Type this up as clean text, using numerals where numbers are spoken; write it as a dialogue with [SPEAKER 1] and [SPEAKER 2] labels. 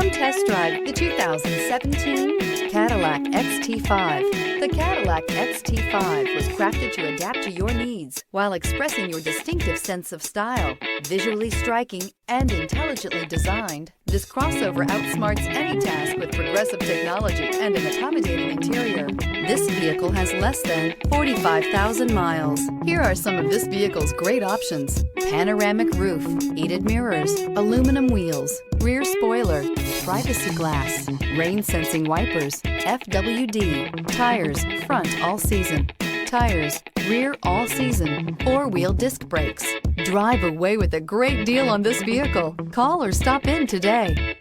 [SPEAKER 1] Come test drive the 2017 Cadillac XT5. The Cadillac XT5 was crafted to adapt to your needs while expressing your distinctive sense of style. Visually striking and intelligently designed, this crossover outsmarts any task with progressive technology and an accommodating interior. This vehicle has less than 45,000 miles. Here are some of this vehicle's great options: panoramic roof, heated mirrors, aluminum wheels, rear spoiler, privacy glass, rain sensing wipers, FWD, tires, front all season, tires, rear all season, four-wheel disc brakes. Drive away with a great deal on this vehicle. Call or stop in today.